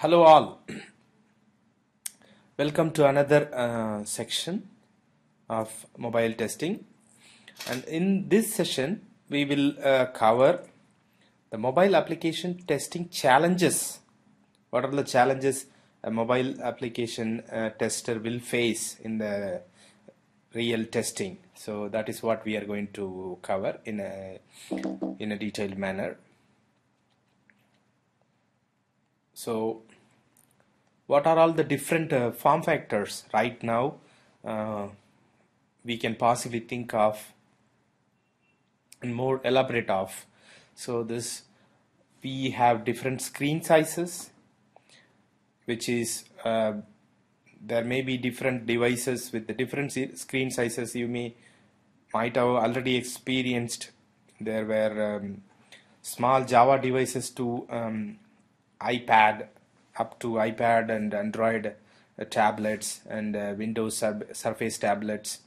Hello all, welcome to another section of mobile testing, and in this session we will cover the mobile application testing challenges. What are the challenges a mobile application tester will face in the real testing? So that is what we are going to cover in a detailed manner. So what are all the different form factors right now we can possibly think of and more elaborate of? So this, we have different screen sizes, which is there may be different devices with the different screen sizes. You might have already experienced there were small Java devices to iPad, up to iPad and Android tablets and Windows Surface tablets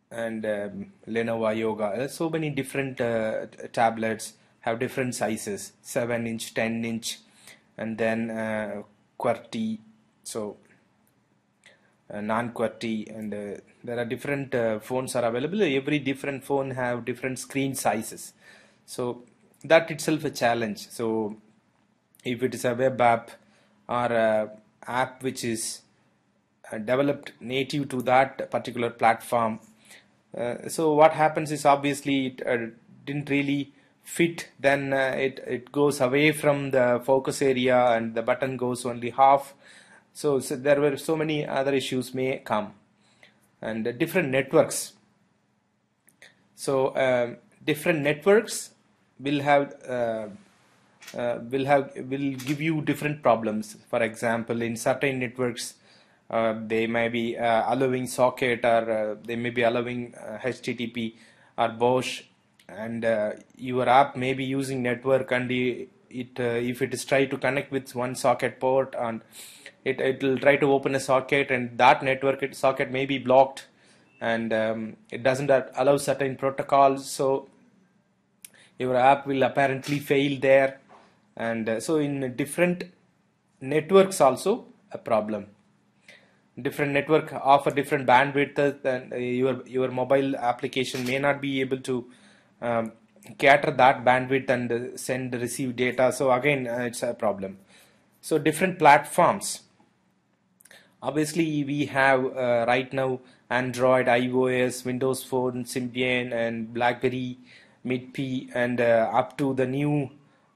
and Lenovo Yoga. So many different tablets have different sizes, 7-inch, 10-inch, and then QWERTY, so non-QWERTY, and there are different phones are available. Every different phone have different screen sizes, so that itself a challenge. So if it is a web app or a app which is developed native to that particular platform, so what happens is obviously it didn't really fit, then it goes away from the focus area and the button goes only half. So there were so many other issues may come, and different networks. So different networks will have will give you different problems. For example, in certain networks they may be allowing socket, or they may be allowing HTTP or BOSH, and your app may be using network, and if it is try to connect with one socket port, and it will try to open a socket, and that network socket may be blocked, and it doesn't allow certain protocols, so your app will apparently fail there. And so in different networks also a problem. Different network offer different bandwidth, and your mobile application may not be able to cater that bandwidth and send receive data. So again it's a problem. So different platforms, obviously we have right now Android, iOS, Windows Phone, Symbian, and BlackBerry, MIDP, and up to the new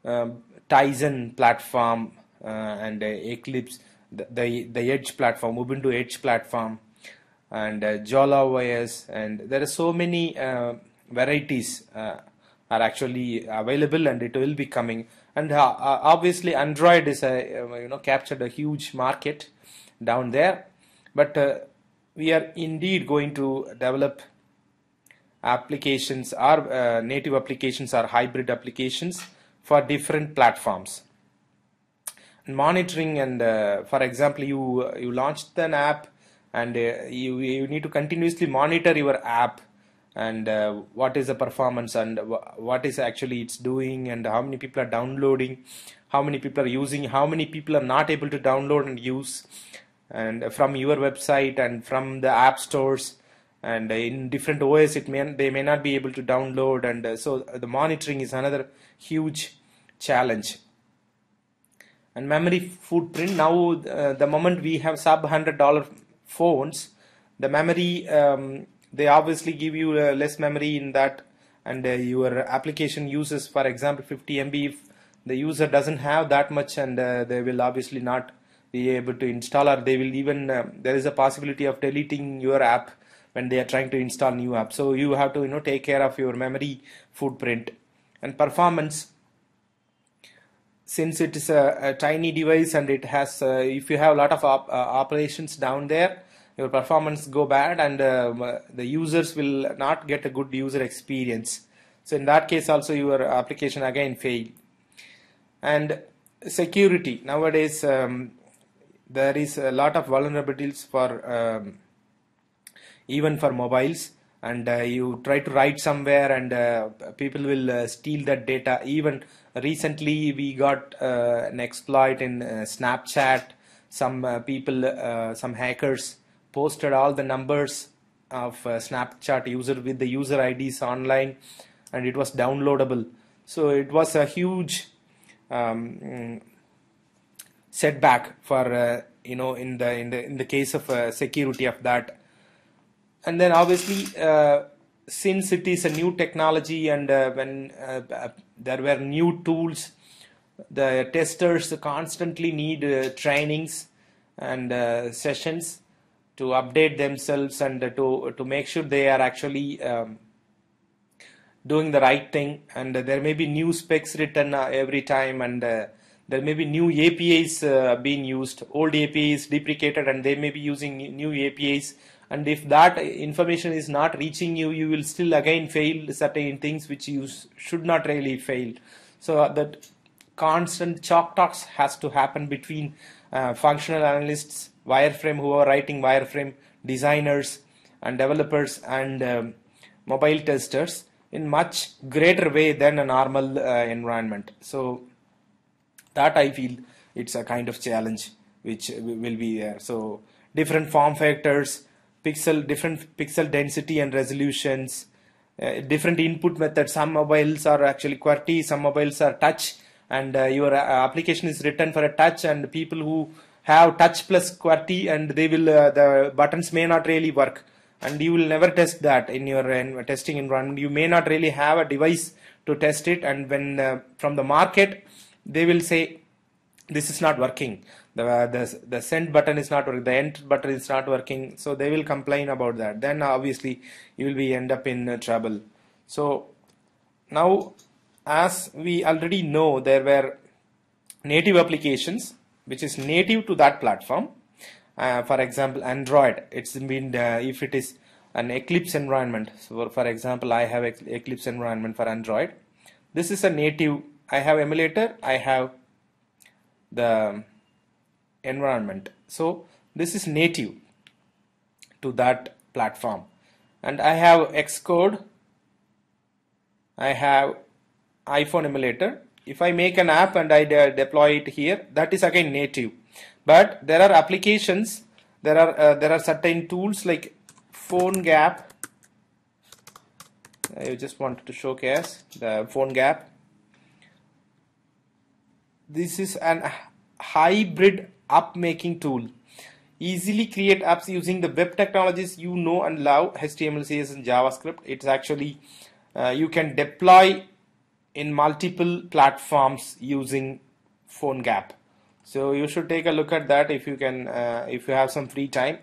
Tizen platform and Eclipse, the Edge platform, Ubuntu Edge platform, and Jola OS, and there are so many varieties are actually available, and it will be coming. And obviously Android is captured a huge market down there, but we are indeed going to develop applications, or native applications or hybrid applications for different platforms. And monitoring, and for example, you launched an app, and you need to continuously monitor your app, and what is the performance, and what is actually it's doing, and how many people are downloading, how many people are using, how many people are not able to download and use, and from your website and from the app stores, and in different OS they may not be able to download, and so the monitoring is another huge challenge. And memory footprint, now the moment we have sub $100 phones, the memory, they obviously give you less memory in that, and your application uses, for example, 50 MB. If the user doesn't have that much, and they will obviously not be able to install, or they will even there is a possibility of deleting your app when they are trying to install new app. So you have to take care of your memory footprint. And performance, since it is a tiny device, and it has if you have a lot of operations down there, your performance go bad, and the users will not get a good user experience. So in that case also your application again fail. And security, nowadays there is a lot of vulnerabilities for even for mobiles, and you try to write somewhere, and people will steal that data. Even Recently we got an exploit in Snapchat. Some people, some hackers posted all the numbers of Snapchat user with the user IDs online, and it was downloadable. So it was a huge setback for in the case of security of that. And then obviously since it is a new technology, and when there were new tools, the testers constantly need trainings and sessions to update themselves, and to make sure they are actually doing the right thing. And there may be new specs written every time, and there may be new APIs being used. Old APIs deprecated, and they may be using new APIs. And if that information is not reaching you, you will still again fail certain things which you should not really fail. So that constant chalk talks has to happen between functional analysts, wireframe, who are writing wireframe, designers and developers, and mobile testers, in much greater way than a normal environment. So that I feel it's a kind of challenge which will be there. So different form factors, different pixel density and resolutions, different input methods. Some mobiles are actually QWERTY, some mobiles are touch, and your application is written for a touch, and people who have touch plus QWERTY, and they will the buttons may not really work, and you will never test that in your testing environment. You may not really have a device to test it, and when from the market they will say this is not working, the send button is not working, the enter button is not working, so they will complain about that. Then obviously you will be end up in trouble. So now, as we already know, there were native applications which is native to that platform. For example, Android, it's been if it is an Eclipse environment. So for example, I have Eclipse environment for Android. This is a native. I have emulator, I have the environment. So this is native to that platform. And I have Xcode, I have iPhone emulator. If I make an app and I deploy it here, that is again native. But there are applications, there are certain tools like PhoneGap. I just wanted to showcase the PhoneGap. This is an hybrid app making tool. Easily create apps using the web technologies you know and love, HTML, CSS and JavaScript. It's actually you can deploy in multiple platforms using PhoneGap. So you should take a look at that if you can, if you have some free time.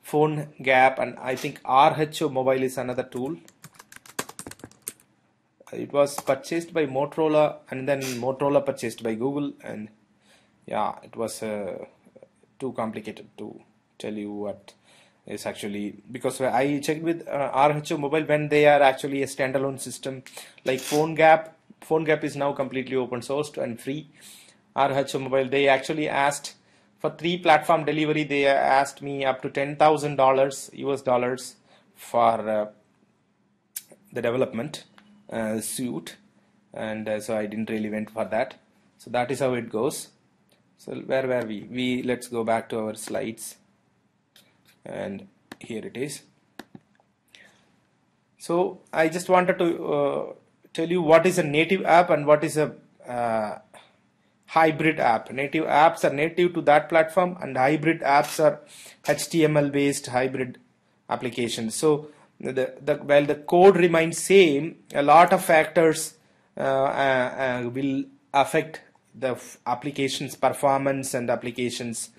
PhoneGap, and I think RHO Mobile is another tool. It was purchased by Motorola, and then Motorola purchased by Google, and yeah, it was too complicated to tell you what is actually, because I checked with RHO Mobile when they are actually a standalone system like PhoneGap. PhoneGap is now completely open sourced and free. RHO Mobile, they actually asked for 3 platform delivery. They asked me up to $10,000 US dollars for the development suite, and so I didn't really went for that. So that is how it goes. So where were we? Let's go back to our slides, and here it is. So I just wanted to tell you what is a native app and what is a hybrid app. Native apps are native to that platform, and hybrid apps are HTML based hybrid applications. So while the code remains same, a lot of factors will affect the application's performance and applications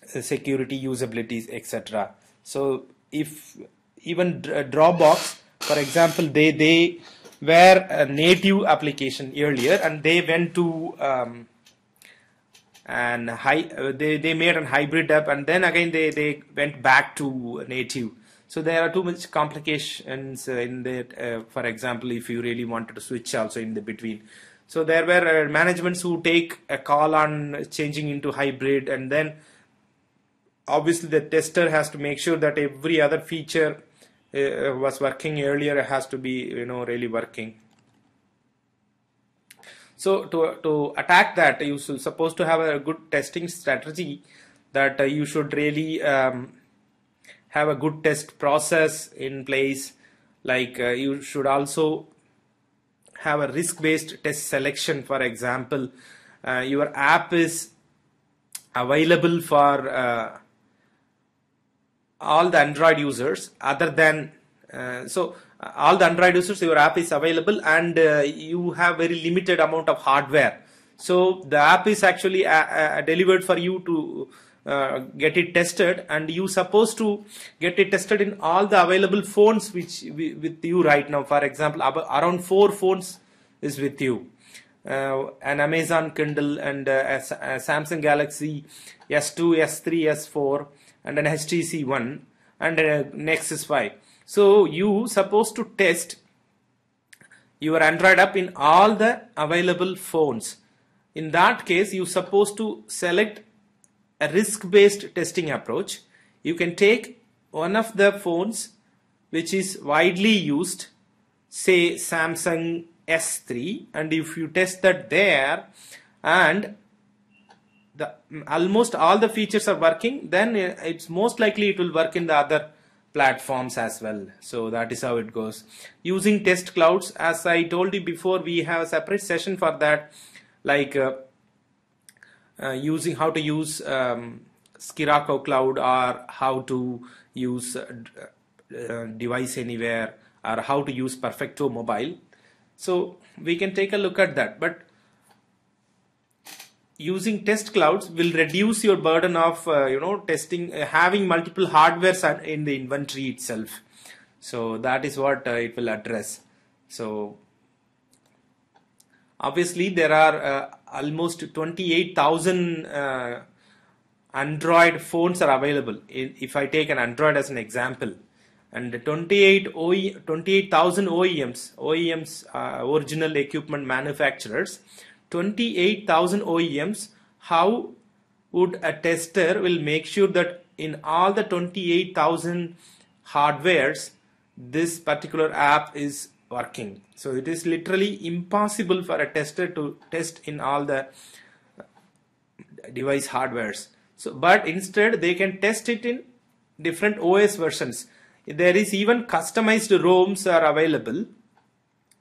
security, usability, etc. So if even Dropbox, for example, they were a native application earlier, and they went to they made a hybrid app, and then again they went back to native. So there are too much complications in that. For example, if you really wanted to switch also in the between. So there were managements who take a call on changing into hybrid, and then obviously the tester has to make sure that every other feature was working earlier has to be really working. So to attack that, you should supposed to have a good testing strategy, that you should really have a good test process in place. Like you should also have a risk-based test selection. For example, your app is available for all the Android users other than all the Android users, your app is available, and you have very limited amount of hardware. So the app is actually delivered for you to get it tested, and you supposed to get it tested in all the available phones which with you right now. For example, around 4 phones is with you. An Amazon Kindle, and a Samsung Galaxy S2, S3, S4, and an HTC One, and a Nexus 5. So you supposed to test your Android app in all the available phones. In that case, you supposed to select a risk-based testing approach. You can take one of the phones which is widely used, say Samsung S3, and if you test that there, and almost all the features are working, then it's most likely it will work in the other platforms as well. So that is how it goes. Using test clouds, as I told you before, we have a separate session for that, like using how to use Scirocco Cloud, or how to use Device Anywhere, or how to use Perfecto Mobile. So we can take a look at that. But using test clouds will reduce your burden of testing, having multiple hardwares in the inventory itself. So that is what it will address. So obviously there are almost 28,000 Android phones are available. If I take an Android as an example, and 28,000 OEMs, original equipment manufacturers, 28,000 OEMs, how would a tester will make sure that in all the 28,000 hardwares this particular app is working? So it is literally impossible for a tester to test in all the device hardwares. So but instead they can test it in different OS versions. There is even customized ROMs are available,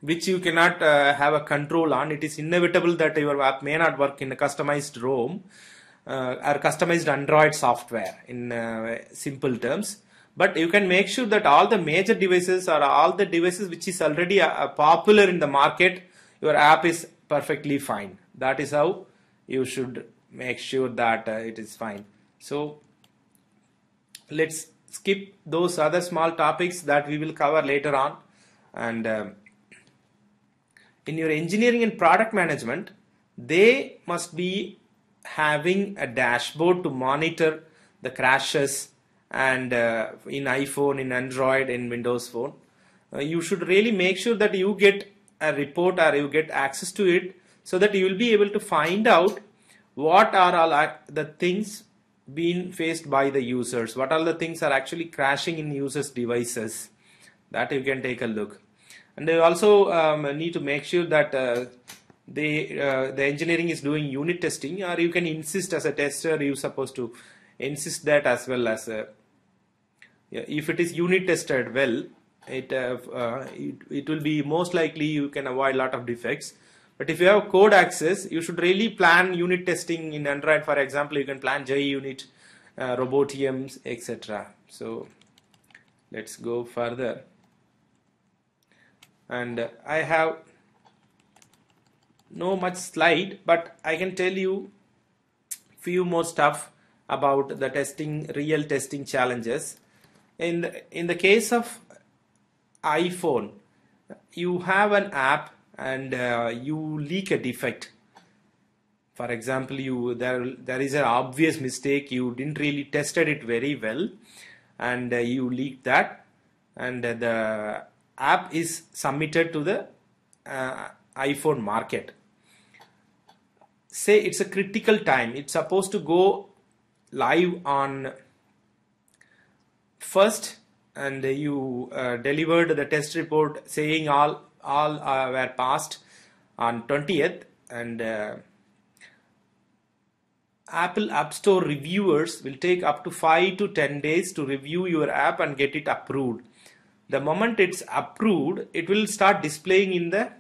which you cannot have a control on. It is inevitable that your app may not work in a customized ROM or customized Android software in simple terms. But you can make sure that all the major devices, or all the devices which is already popular in the market, your app is perfectly fine. That is how you should make sure that it is fine. So let's skip those other small topics that we will cover later on. And in your engineering and product management, they must be having a dashboard to monitor the crashes, and in iPhone, in Android, in Windows Phone. You should really make sure that you get a report, or you get access to it, so that you will be able to find out what are all the things being faced by the users, what all the things are actually crashing in users' devices. That you can take a look. And they also need to make sure that the engineering is doing unit testing, or you can insist as a tester, you're supposed to insist that as well. As if it is unit tested well, it will be most likely you can avoid a lot of defects. But if you have code access, you should really plan unit testing in Android. For example, you can plan JUnit, Robotium, etc. So let's go further. And I have no much slide, but I can tell you few more stuff about the testing, real testing challenges. In the case of iPhone, you have an app and you leak a defect. For example, there is an obvious mistake, you didn't really tested it very well, and you leaked that, and the app is submitted to the iPhone market. Say it's a critical time, it's supposed to go live on 1st, and you delivered the test report saying all were passed on 20th, and Apple App Store reviewers will take up to 5 to 10 days to review your app and get it approved. The moment it's approved, it will start displaying in the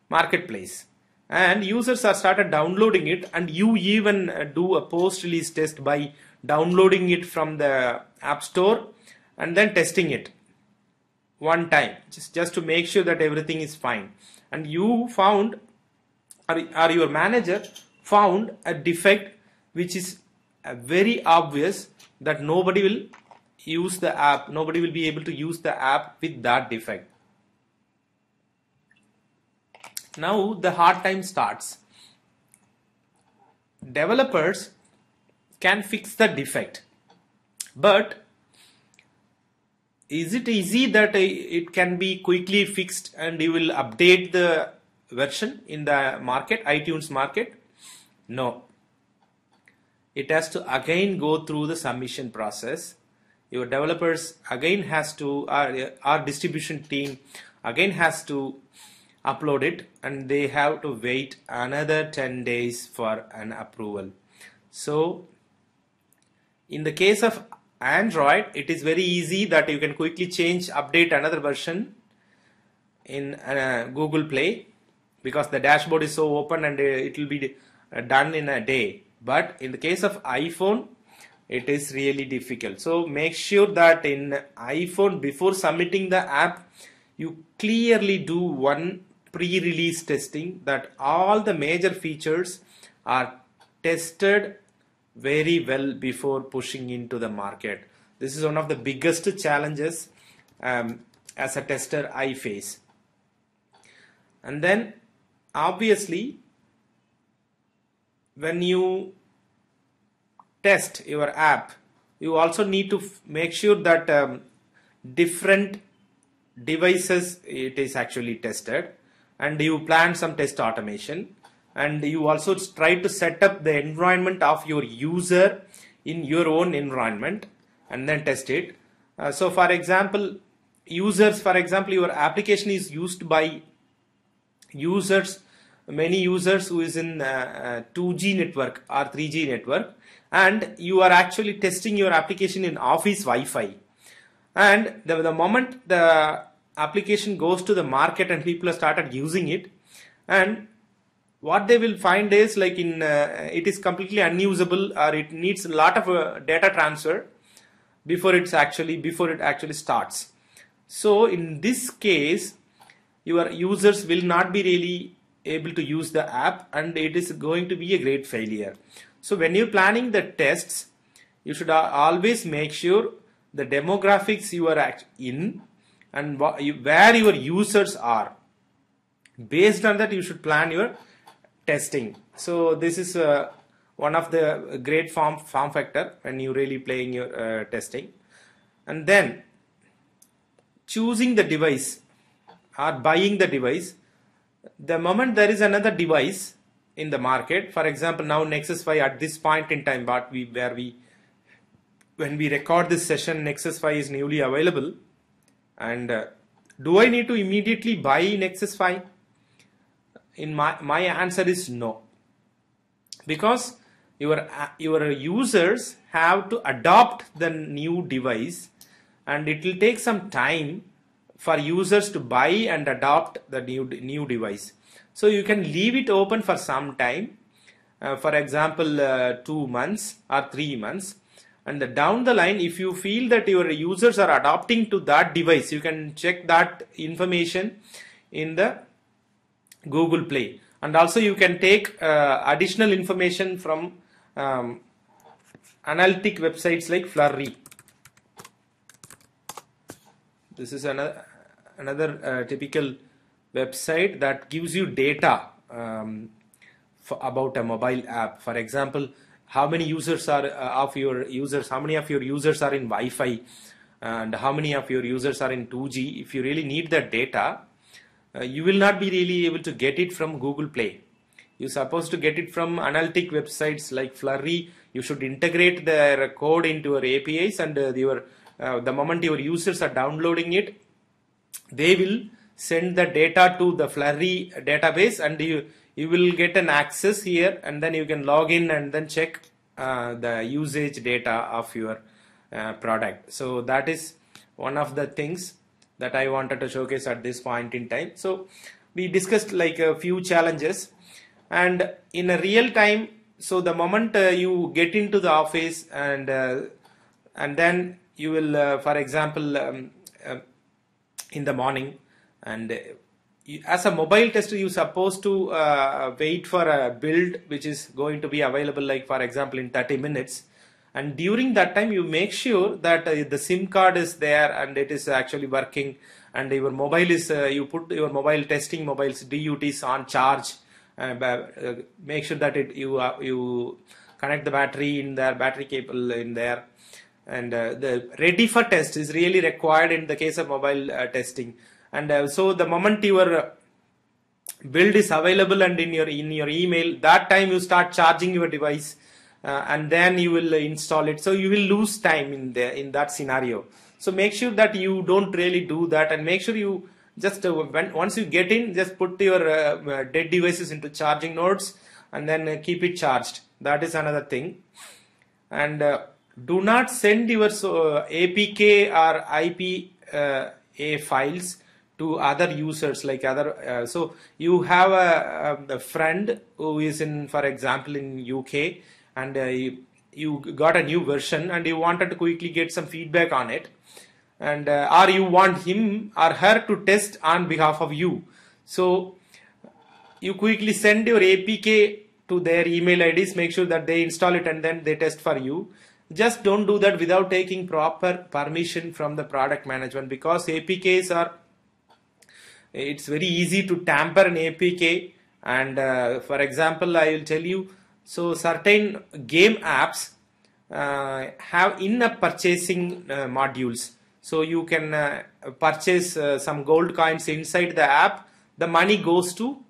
marketplace, and users are started downloading it, and you even do a post-release test by downloading it from the App Store and then testing it one time, just to make sure that everything is fine. And you found, or your manager found a defect which is very obvious, that nobody will use the app, nobody will be able to use the app with that defect. Now the hard time starts. Developers can fix the defect, but is it easy that it can be quickly fixed and you will update the version in the market, iTunes market? No. It has to again go through the submission process. Your developers again has to, our distribution team again has to upload it, and they have to wait another 10 days for an approval. So in the case of Android, it is very easy that you can quickly change, update another version in Google Play, because the dashboard is so open and it will be done in a day. But in the case of iPhone, it is really difficult. So make sure that in iPhone, before submitting the app, you clearly do one pre-release testing, that all the major features are tested very well before pushing into the market. This is one of the biggest challenges as a tester I face. And then obviously, when you test your app, you also need to make sure that different devices it is actually tested, and you plan some test automation, and you also try to set up the environment of your user in your own environment and then test it. So for example, your application is used by users, many users who is in 2G network or 3G network, and you are actually testing your application in office Wi-Fi, and the moment the application goes to the market and people have started using it, and what they will find is like it is completely unusable, or it needs a lot of data transfer before it actually starts. So in this case, your users will not be really able to use the app, and it is going to be a great failure. So when you're planning the tests, you should always make sure the demographics you are in and where your users are. Based on that, you should plan your testing. So this is one of the great form factor when you really playing your testing. And then choosing the device or buying the device. The moment there is another device in the market, for example, now Nexus 5 at this point in time, when we record this session, Nexus 5 is newly available, and do I need to immediately buy Nexus 5? In my answer is no, because your users have to adopt the new device, and it will take some time for users to buy and adopt the new device. So you can leave it open for some time, for example 2 months or 3 months, and down the line, if you feel that your users are adopting to that device, you can check that information in the Google Play. And also you can take additional information from analytic websites like Flurry. This is another typical website that gives you data about a mobile app. For example, how many users are how many of your users are in Wi-Fi, and how many of your users are in 2G. If you really need that data, you will not be really able to get it from Google Play. You're supposed to get it from analytic websites like Flurry. You should integrate their code into your APIs, and the moment your users are downloading it, they will send the data to the Flurry database, and you will get an access here, and then you can log in and then check the usage data of your product. So that is one of the things that I wanted to showcase at this point in time. So we discussed like a few challenges, and in a real time, so the moment you get into the office, and then you will for example in the morning, and as a mobile tester, you supposed to wait for a build which is going to be available, like for example in 30 minutes, and during that time you make sure that the SIM card is there and it is actually working, and your mobile is you put your mobile testing mobiles DUTs on charge, make sure that you connect the battery in there, battery cable in there, and the ready for test is really required in the case of mobile testing. And so the moment your build is available and in your email, that time you start charging your device, and then you will install it. So you will lose time in that scenario. So make sure that you don't really do that, and make sure you just once you get in, just put your dead devices into charging nodes, and then keep it charged. That is another thing. And do not send your APK or IPA files to other users, like other so you have a friend who is in, for example, in UK, and you got a new version and you wanted to quickly get some feedback on it, and or you want him or her to test on behalf of you. So you quickly send your APK to their email IDs, make sure that they install it and then they test for you. Just don't do that without taking proper permission from the product management, because APKs are, it's very easy to tamper an APK. And for example, I will tell you, so certain game apps have in-app purchasing modules. So you can purchase some gold coins inside the app. The money goes to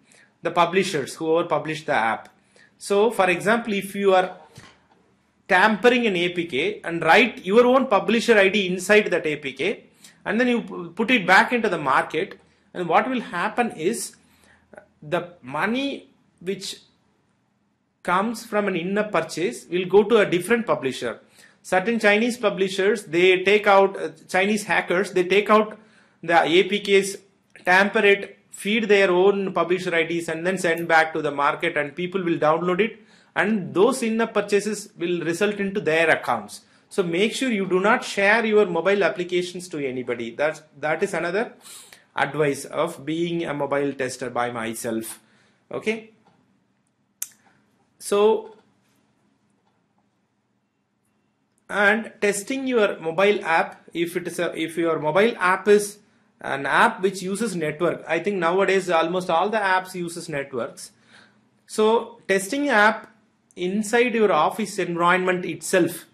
the publishers, whoever published the app. So for example, if you are tampering an APK and write your own publisher ID inside that APK, and then you put it back into the market, and what will happen is the money which comes from an in-app purchase will go to a different publisher. Certain Chinese publishers, they take out, Chinese hackers, they take out the APKs, tamper it, feed their own publisher IDs, and then send back to the market, and people will download it, and those in-app purchases will result into their accounts. So make sure you do not share your mobile applications to anybody. That is another advice of being a mobile tester by myself. Okay. So, and testing your mobile app, if your mobile app is an app which uses network, I think nowadays almost all the apps uses networks. So testing an app inside your office environment itself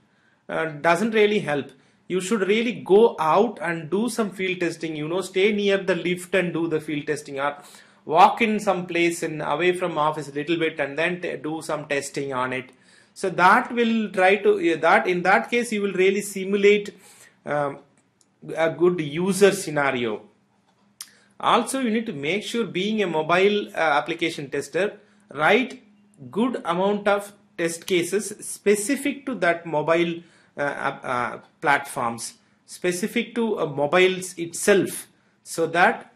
doesn't really help. You should really go out and do some field testing, stay near the lift and do the field testing, or walk in some place and away from office a little bit and then do some testing on it. So that will try to, in that case you will really simulate a good user scenario. Also, you need to make sure, being a mobile application tester, write good amount of test cases specific to that mobile platforms, specific to mobiles itself, so that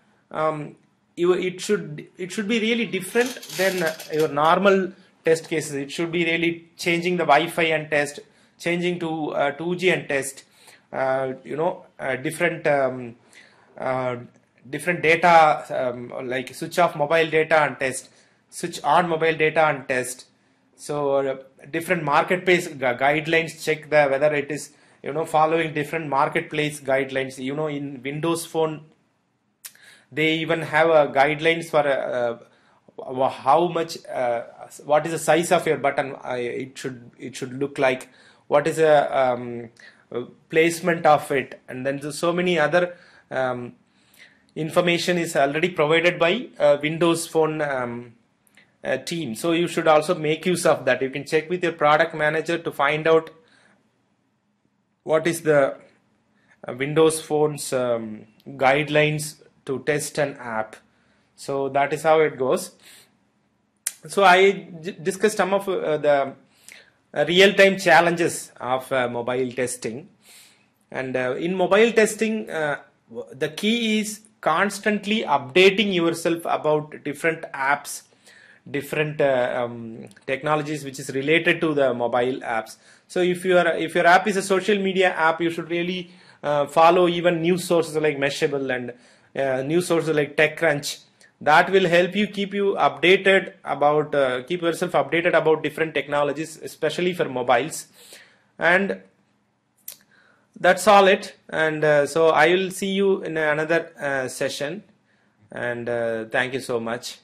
it should be really different than your normal test cases. It should be really changing the Wi-Fi and test, changing to 2G and test, different data, like switch off mobile data and test, switch on mobile data and test. So different marketplace guidelines, check whether it is following different marketplace guidelines. In Windows Phone, they even have guidelines for how much, what is the size of your button it should look like, what is a placement of it, and then so many other information is already provided by Windows Phone team. So you should also make use of that. You can check with your product manager to find out what is the Windows Phone's guidelines to test an app. So that is how it goes. So I discussed some of the real-time challenges of mobile testing. And in mobile testing, the key is constantly updating yourself about different apps, different technologies which is related to the mobile apps. So if your app is a social media app, you should really follow even news sources like Mashable and news sources like TechCrunch. That will help you keep yourself updated about different technologies, especially for mobiles. And that's all it. And so I will see you in another session. And thank you so much.